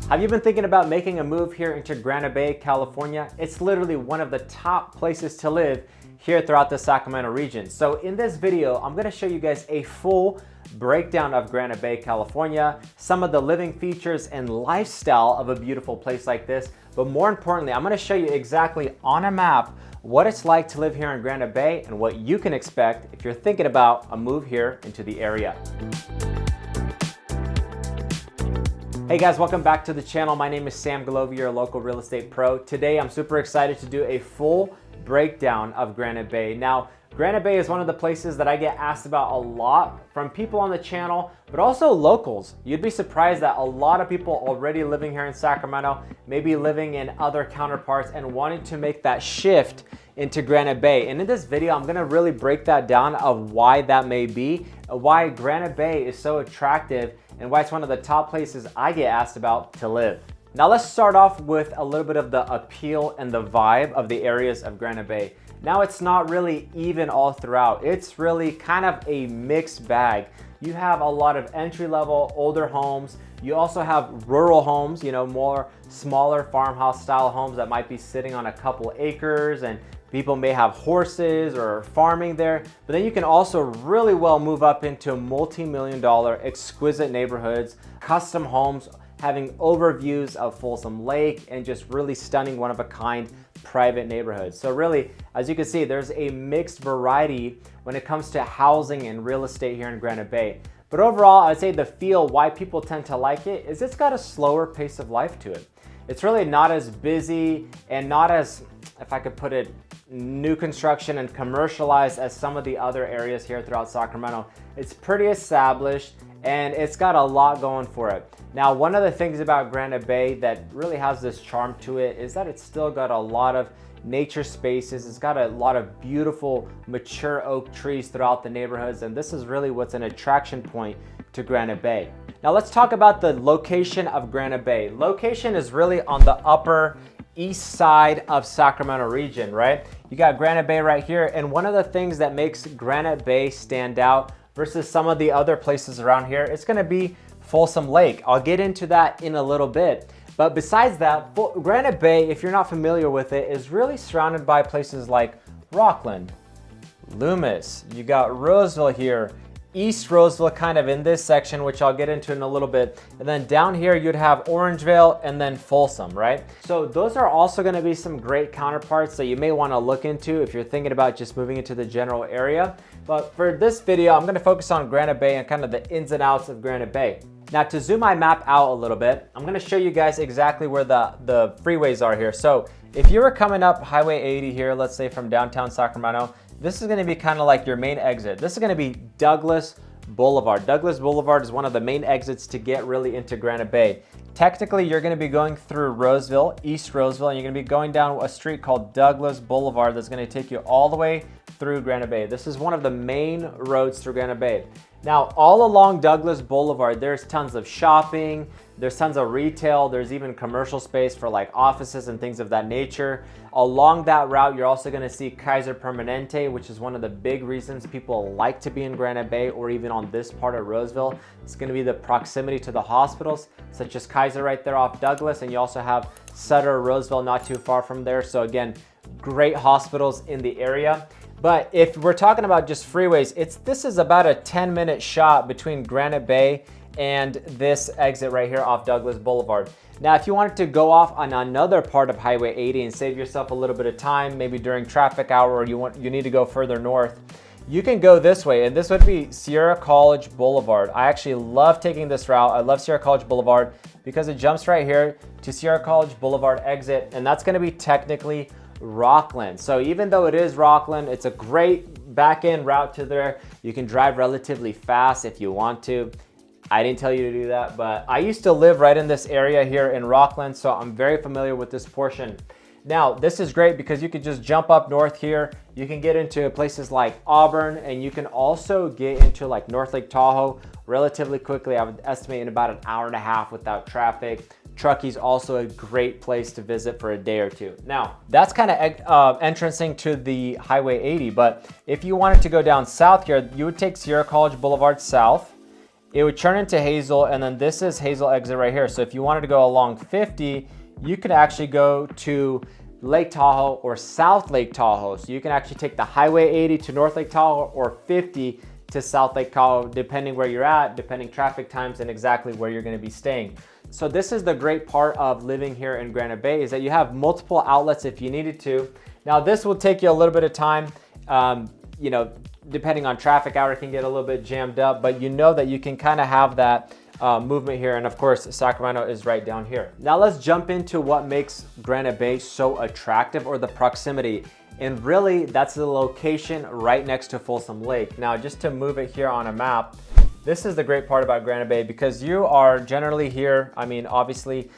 Have you been thinking about making a move here into Granite Bay, California? It's literally one of the top places to live here throughout the Sacramento region. So in this video, I'm gonna show you guys a full breakdown of Granite Bay, California, some of the living features and lifestyle of a beautiful place like this. But more importantly, I'm gonna show you exactly on a map what it's like to live here in Granite Bay and what you can expect if you're thinking about a move here into the area. Hey guys, welcome back to the channel. My name is Sam Galovi, your local real estate pro. Today, I'm super excited to do a full breakdown of Granite Bay. Now, Granite Bay is one of the places that I get asked about a lot from people on the channel, but also locals. You'd be surprised that a lot of people already living here in Sacramento, maybe living in other counterparts and wanting to make that shift into Granite Bay. And in this video, I'm gonna really break that down of why that may be, why Granite Bay is so attractive, and why it's one of the top places I get asked about to live. Now let's start off with a little bit of the appeal and the vibe of the areas of Granite Bay. Now it's not really even all throughout. It's really kind of a mixed bag. You have a lot of entry-level older homes. You also have rural homes, you know, more smaller farmhouse style homes that might be sitting on a couple acres, and people may have horses or farming there. But then you can also really well move up into multi-million-dollar exquisite neighborhoods, custom homes, having overviews of Folsom Lake, and just really stunning one-of-a-kind private neighborhoods. So really, as you can see, there's a mixed variety when it comes to housing and real estate here in Granite Bay. But overall, I'd say the feel, why people tend to like it, is it's got a slower pace of life to it. It's really not as busy and not as, if I could put it, new construction and commercialized as some of the other areas here throughout Sacramento. It's pretty established and it's got a lot going for it. Now, one of the things about Granite Bay that really has this charm to it is that it's still got a lot of nature spaces. It's got a lot of beautiful mature oak trees throughout the neighborhoods, and this is really what's an attraction point to Granite Bay. Now let's talk about the location of Granite Bay. Location is really on the upper east side of Sacramento region, right? You got Granite Bay right here, and one of the things that makes Granite Bay stand out versus some of the other places around here, it's gonna be Folsom Lake. I'll get into that in a little bit. But besides that, Granite Bay, if you're not familiar with it, is really surrounded by places like Rockland, Loomis, you got Roseville here, East Roseville kind of in this section, which I'll get into in a little bit. And then down here, you'd have Orangevale and then Folsom, right? So those are also gonna be some great counterparts that you may wanna look into if you're thinking about just moving into the general area. But for this video, I'm gonna focus on Granite Bay and kind of the ins and outs of Granite Bay. Now to zoom my map out a little bit, I'm gonna show you guys exactly where the freeways are here. So if you were coming up Highway 80 here, let's say from downtown Sacramento, this is gonna be kind of like your main exit. This is gonna be Douglas Boulevard. Douglas Boulevard is one of the main exits to get really into Granite Bay. Technically, you're gonna be going through Roseville, East Roseville, and you're gonna be going down a street called Douglas Boulevard that's gonna take you all the way through Granite Bay. This is one of the main roads through Granite Bay. Now, all along Douglas Boulevard, there's tons of shopping, there's tons of retail, there's even commercial space for like offices and things of that nature. Along that route, you're also gonna see Kaiser Permanente, which is one of the big reasons people like to be in Granite Bay or even on this part of Roseville. It's gonna be the proximity to the hospitals, such as Kaiser right there off Douglas, and you also have Sutter, Roseville not too far from there. So again, great hospitals in the area. But if we're talking about just freeways, this is about a 10-minute shot between Granite Bay and this exit right here off Douglas Boulevard. Now, if you wanted to go off on another part of Highway 80 and save yourself a little bit of time, maybe during traffic hour, or you need to go further north, you can go this way, and this would be Sierra College Boulevard. I actually love taking this route. I love Sierra College Boulevard because it jumps right here to Sierra College Boulevard exit, and that's gonna be technically Rockland. So even though it is Rockland, it's a great back-end route to there. You can drive relatively fast if you want to. I didn't tell you to do that, but I used to live right in this area here in Rockland, so I'm very familiar with this portion. Now, this is great because you could just jump up north here. You can get into places like Auburn, and you can also get into like North Lake Tahoe relatively quickly. I would estimate in about an hour and a half without traffic. Truckey's also a great place to visit for a day or two. Now, that's kind of entrancing to the Highway 80, but if you wanted to go down south here, you would take Sierra College Boulevard south. it would turn into Hazel, and then this is Hazel exit right here. So if you wanted to go along 50, you could actually go to Lake Tahoe or South Lake Tahoe. So you can actually take the Highway 80 to North Lake Tahoe or 50 to South Lake Tahoe, depending where you're at, depending traffic times and exactly where you're gonna be staying. So this is the great part of living here in Granite Bay, is that you have multiple outlets if you needed to. Now this will take you a little bit of time, you know, depending on traffic hour, it can get a little bit jammed up, but you know that you can kind of have that movement here. And of course, Sacramento is right down here. Now let's jump into what makes Granite Bay so attractive, or the proximity. And really, that's the location right next to Folsom Lake. Now, just to move it here on a map, this is the great part about Granite Bay, because you are generally here. I mean, obviously,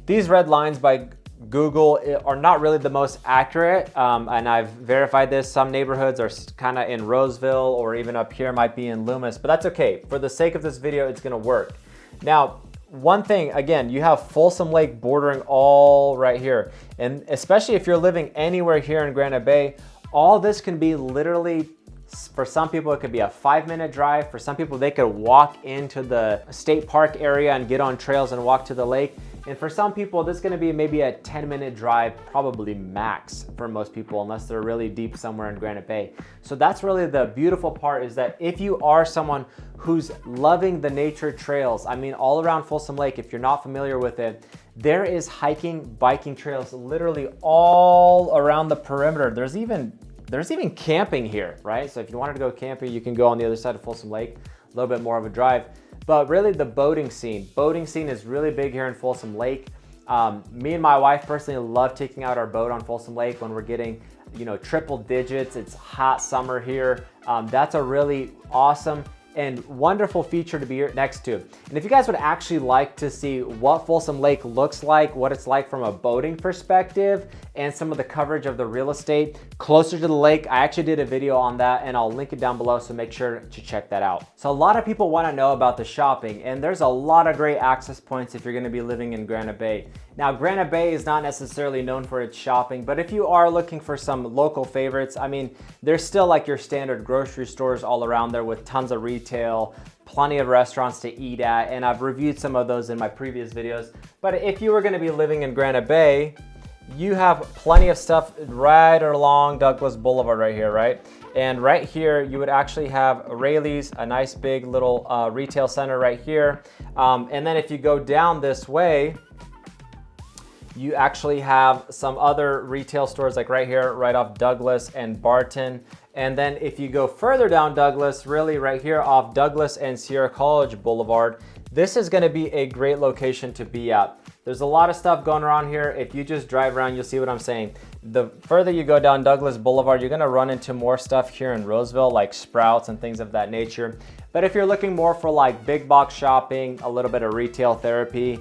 these red lines by Google are not really the most accurate, and I've verified this. Some neighborhoods are kind of in Roseville, or even up here might be in Loomis, but that's okay. For the sake of this video, it's gonna work. Now, one thing, again, you have Folsom Lake bordering all right here. And especially if you're living anywhere here in Granite Bay, all this can be literally, for some people, it could be a 5-minute drive. For some people, they could walk into the state park area and get on trails and walk to the lake. And for some people, this is gonna be maybe a 10-minute drive, probably max for most people, unless they're really deep somewhere in Granite Bay. So that's really the beautiful part, is that if you are someone who's loving the nature trails, I mean, all around Folsom Lake, if you're not familiar with it, there is hiking, biking trails literally all around the perimeter. There's even camping here, right? So if you wanted to go camping, you can go on the other side of Folsom Lake, a little bit more of a drive. But really, the boating scene is really big here in Folsom Lake. Me and my wife personally love taking out our boat on Folsom Lake when we're getting, you know, triple digits. It's hot summer here. That's a really awesome and wonderful feature to be next to. And if you guys would actually like to see what Folsom Lake looks like, what it's like from a boating perspective, and some of the coverage of the real estate closer to the lake, I actually did a video on that, and I'll link it down below, so make sure to check that out. So a lot of people want to know about the shopping, and there's a lot of great access points if you're going to be living in Granite Bay. Now, Granite Bay is not necessarily known for its shopping, but if you are looking for some local favorites, I mean, there's still like your standard grocery stores all around there with tons of retail, plenty of restaurants to eat at, and I've reviewed some of those in my previous videos. But if you were going to be living in Granite Bay, you have plenty of stuff right along Douglas Boulevard right here, right? And right here, you would actually have Rayleigh's, a nice big little retail center right here. And then if you go down this way, you actually have some other retail stores like right here, right off Douglas and Barton. And then if you go further down Douglas, really right here off Douglas and Sierra College Boulevard, this is gonna be a great location to be at. There's a lot of stuff going around here. If you just drive around, you'll see what I'm saying. The further you go down Douglas Boulevard, you're gonna run into more stuff here in Roseville, like Sprouts and things of that nature. But if you're looking more for like big box shopping, a little bit of retail therapy,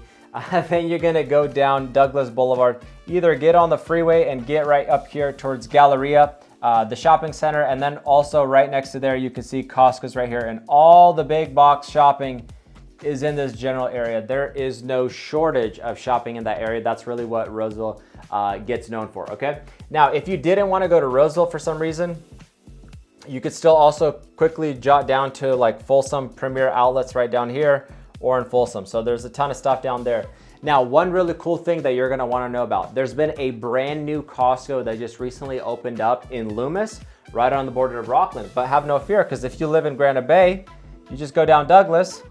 then you're gonna go down Douglas Boulevard. Either get on the freeway and get right up here towards Galleria, the shopping center, and then also right next to there, you can see Costco's right here, and all the big box shopping is in this general area. There is no shortage of shopping in that area. That's really what Roseville gets known for, okay? Now, if you didn't want to go to Roseville for some reason, you could still also quickly jot down to like Folsom Premier Outlets right down here, or in Folsom. So there's a ton of stuff down there. Now, one really cool thing that you're gonna wanna know about, there's been a brand new Costco that just recently opened up in Loomis, right on the border of Rockland. But have no fear, because if you live in Granite Bay, you just go down Douglas.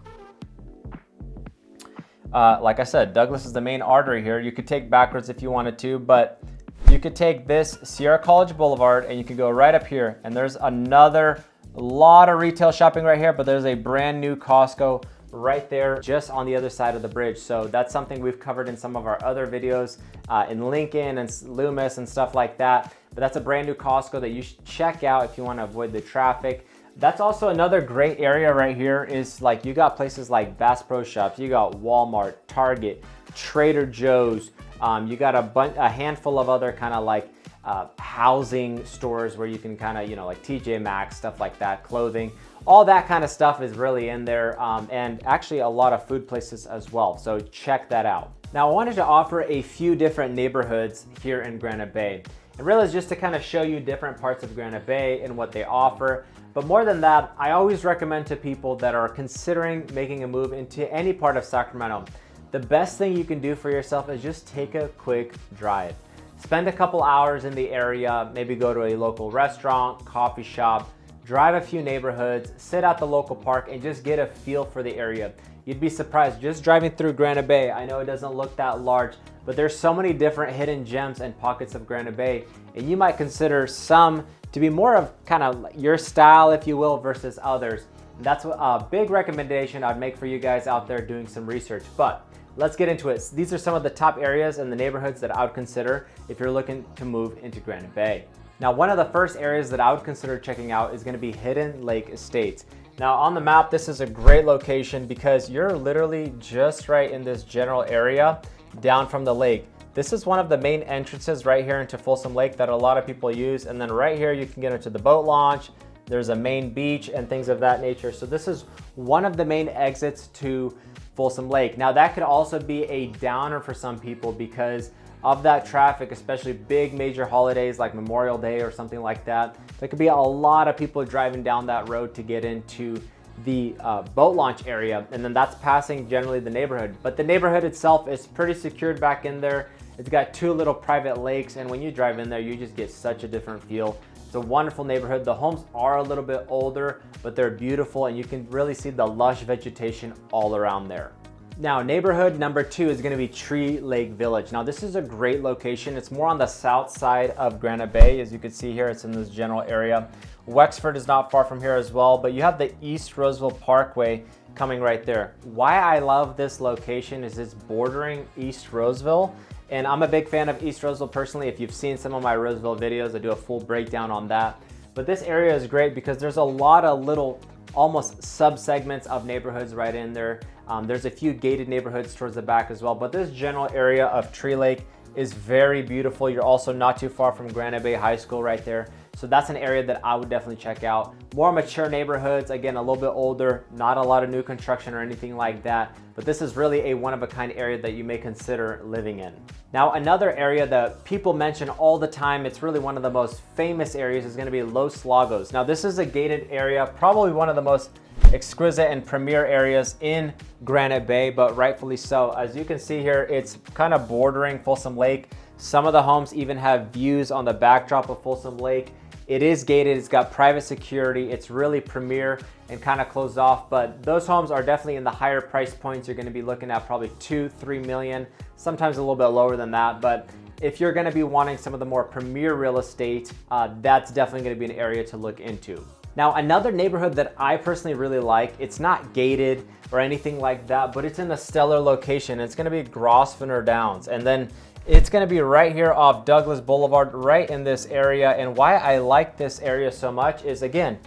Like I said, Douglas is the main artery here. You could take backwards if you wanted to, but you could take this Sierra College Boulevard and you could go right up here, and there's another lot of retail shopping right here, but there's a brand new Costco right there just on the other side of the bridge. So that's something we've covered in some of our other videos in Lincoln and Loomis and stuff like that. But that's a brand new Costco that you should check out if you want to avoid the traffic. That's also another great area right here, is like you got places like Bass Pro Shops, you got Walmart, Target, Trader Joe's, you got a handful of other kind of like housing stores where you can kind of, you know, like TJ Maxx, stuff like that, clothing, all that kind of stuff is really in there, and actually a lot of food places as well. So check that out. Now, I wanted to offer a few different neighborhoods here in Granite Bay. And really it's just to kind of show you different parts of Granite Bay and what they offer. But more than that, I always recommend to people that are considering making a move into any part of Sacramento, the best thing you can do for yourself is just take a quick drive. Spend a couple hours in the area, maybe go to a local restaurant, coffee shop, drive a few neighborhoods, sit at the local park, and just get a feel for the area. You'd be surprised just driving through Granite Bay. I know it doesn't look that large, but there's so many different hidden gems and pockets of Granite Bay, and you might consider some to be more of kind of your style, if you will, versus others. And that's a big recommendation I'd make for you guys out there doing some research. But let's get into it. These are some of the top areas and the neighborhoods that I would consider if you're looking to move into Granite Bay. Now, one of the first areas that I would consider checking out is going to be Hidden Lake Estates. Now, on the map, this is a great location because you're literally just right in this general area down from the lake. This is one of the main entrances right here into Folsom Lake that a lot of people use. And then right here, you can get into the boat launch. There's a main beach and things of that nature. So this is one of the main exits to Folsom Lake. Now, that could also be a downer for some people because of that traffic, especially big major holidays like Memorial Day or something like that. There could be a lot of people driving down that road to get into the boat launch area, and then that's passing generally the neighborhood. But the neighborhood itself is pretty secured back in there. It's got two little private lakes, and when you drive in there, you just get such a different feel. It's a wonderful neighborhood. The homes are a little bit older, but they're beautiful, and you can really see the lush vegetation all around there. Now, neighborhood number 2 is going to be Tree Lake Village. Now, this is a great location. It's more on the south side of Granite Bay. As you can see here, it's in this general area. Wexford is not far from here as well, but you have the East Roseville Parkway coming right there. Why I love this location is it's bordering East Roseville, and I'm a big fan of East Roseville personally. If you've seen some of my Roseville videos, I do a full breakdown on that. But this area is great because there's a lot of little almost sub-segments of neighborhoods right in there. There's a few gated neighborhoods towards the back as well, but this general area of Tree Lake is very beautiful. You're also not too far from Granite Bay High School right there. So that's an area that I would definitely check out. More mature neighborhoods, again, a little bit older, not a lot of new construction or anything like that, but this is really a one-of-a-kind area that you may consider living in. Now, another area that people mention all the time, it's really one of the most famous areas, is gonna be Los Lagos. Now, this is a gated area, probably one of the most exquisite and premier areas in Granite Bay, but rightfully so. As you can see here, it's kind of bordering Folsom Lake. Some of the homes even have views on the backdrop of Folsom Lake. It is gated, it's got private security, it's really premier and kind of closed off, but those homes are definitely in the higher price points. You're gonna be looking at probably 2-3 million, sometimes a little bit lower than that, but if you're gonna be wanting some of the more premier real estate, that's definitely gonna be an area to look into. Now, another neighborhood that I personally really like, it's not gated or anything like that, but it's in a stellar location. It's gonna be Grener Downs. And then it's gonna be right here off Douglas Boulevard, right in this area. And why I like this area so much is, again,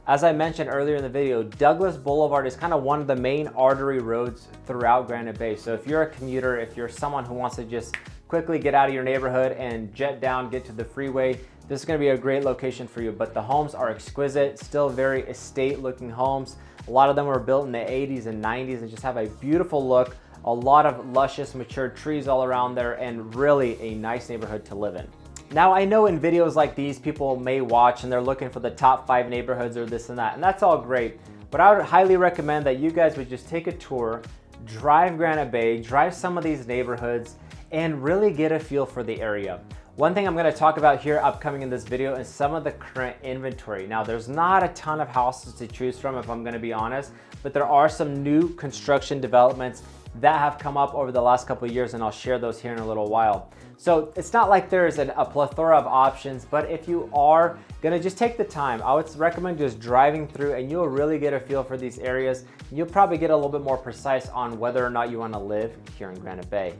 as I mentioned earlier in the video, Douglas Boulevard is kind of one of the main artery roads throughout Granite Bay. So if you're a commuter, if you're someone who wants to just quickly get out of your neighborhood and jet down, get to the freeway, this is going to be a great location for you. But the homes are exquisite, still very estate looking homes. A lot of them were built in the 80s and 90s and just have a beautiful look, a lot of luscious mature trees all around there, and really a nice neighborhood to live in. Now, I know in videos like these, people may watch and they're looking for the top 5 neighborhoods or this and that, and that's all great. But I would highly recommend that you guys would just take a tour, drive Granite Bay, drive some of these neighborhoods, and really get a feel for the area. One thing I'm going to talk about here upcoming in this video is some of the current inventory. Now, there's not a ton of houses to choose from, if I'm going to be honest, but there are some new construction developments that have come up over the last couple of years, and I'll share those here in a little while. So it's not like there's a plethora of options, but if you are gonna just take the time, I would recommend just driving through and you'll really get a feel for these areas. You'll probably get a little bit more precise on whether or not you wanna live here in Granite Bay.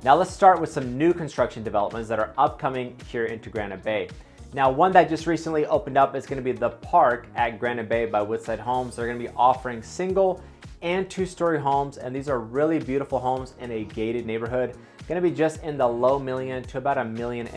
Now let's start with some new construction developments that are upcoming here into Granite Bay. Now, one that just recently opened up is gonna be the Park at Granite Bay by Woodside Homes. They're gonna be offering single and 2-story homes, and these are really beautiful homes in a gated neighborhood. Gonna be just in the low million to about $1.5 million.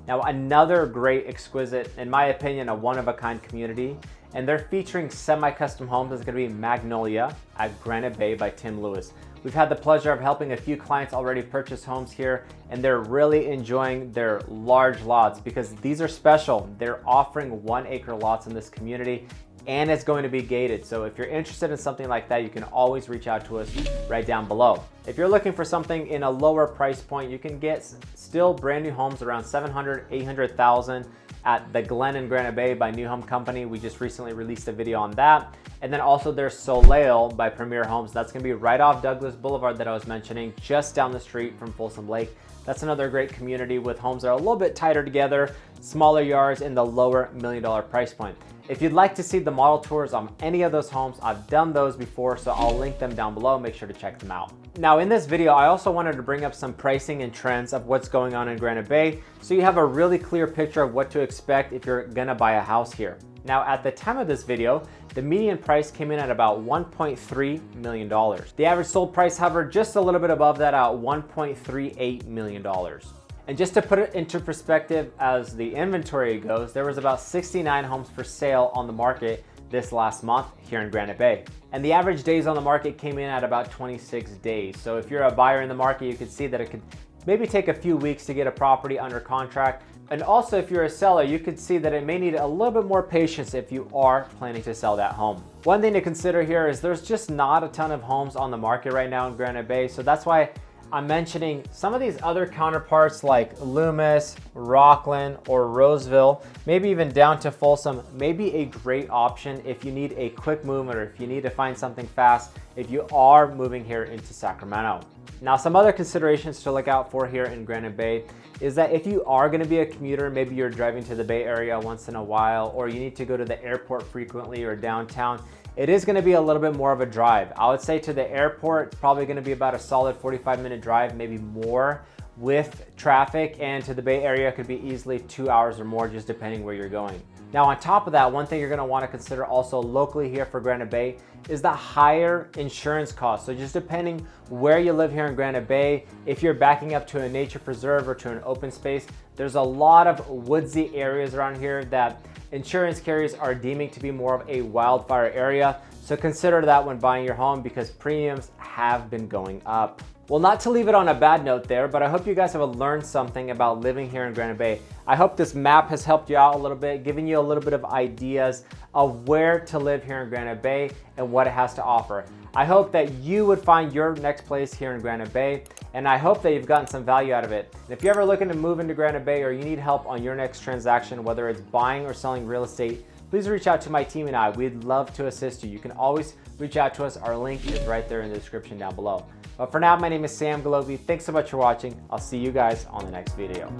Now, another great, exquisite, in my opinion, a one-of-a-kind community, and they're featuring semi-custom homes, is gonna be Magnolia at Granite Bay by Tim Lewis. We've had the pleasure of helping a few clients already purchase homes here, and they're really enjoying their large lots because these are special. They're offering 1 acre lots in this community, and it's going to be gated. So if you're interested in something like that, you can always reach out to us right down below. If you're looking for something in a lower price point, you can get still brand new homes around $700,000, $800,000 at the Glen in Granite Bay by New Home Company. We just recently released a video on that. And then also there's Soleil by Premier Homes. That's gonna be right off Douglas Boulevard that I was mentioning, just down the street from Folsom Lake. That's another great community with homes that are a little bit tighter together, smaller yards in the lower $1 million price point. If you'd like to see the model tours on any of those homes, I've done those before, so I'll link them down below. Make sure to check them out. Now in this video, I also wanted to bring up some pricing and trends of what's going on in Granite Bay, so you have a really clear picture of what to expect if you're gonna buy a house here. Now at the time of this video, the median price came in at about $1.3 million. The average sold price hovered just a little bit above that at $1.38 million. And just to put it into perspective as the inventory goes, there was about 69 homes for sale on the market this last month here in Granite Bay. And the average days on the market came in at about 26 days. So if you're a buyer in the market, you could see that it could maybe take a few weeks to get a property under contract. And also if you're a seller, you could see that it may need a little bit more patience if you are planning to sell that home. One thing to consider here is there's just not a ton of homes on the market right now in Granite Bay. So that's why I'm mentioning some of these other counterparts like Loomis, Rockland, or Roseville, maybe even down to Folsom, may be a great option if you need a quick move or if you need to find something fast if you are moving here into Sacramento. Now, some other considerations to look out for here in Granite Bay is that if you are going to be a commuter, maybe you're driving to the Bay Area once in a while, or you need to go to the airport frequently or downtown, it is going to be a little bit more of a drive. I would say to the airport, it's probably going to be about a solid 45-minute drive, maybe more with traffic, and to the Bay Area could be easily 2 hours or more, just depending where you're going. Now, on top of that, one thing you're going to want to consider also locally here for Granite Bay is the higher insurance costs. So just depending where you live here in Granite Bay, if you're backing up to a nature preserve or to an open space, there's a lot of woodsy areas around here that insurance carriers are deeming to be more of a wildfire area. So consider that when buying your home because premiums have been going up. Well, not to leave it on a bad note there, but I hope you guys have learned something about living here in Granite Bay. I hope this map has helped you out a little bit, giving you a little bit of ideas of where to live here in Granite Bay and what it has to offer. I hope that you would find your next place here in Granite Bay, and I hope that you've gotten some value out of it. And if you're ever looking to move into Granite Bay or you need help on your next transaction, whether it's buying or selling real estate, please reach out to my team and I. We'd love to assist you. You can always reach out to us. Our link is right there in the description down below. But for now, my name is Sam Galovy. Thanks so much for watching. I'll see you guys on the next video.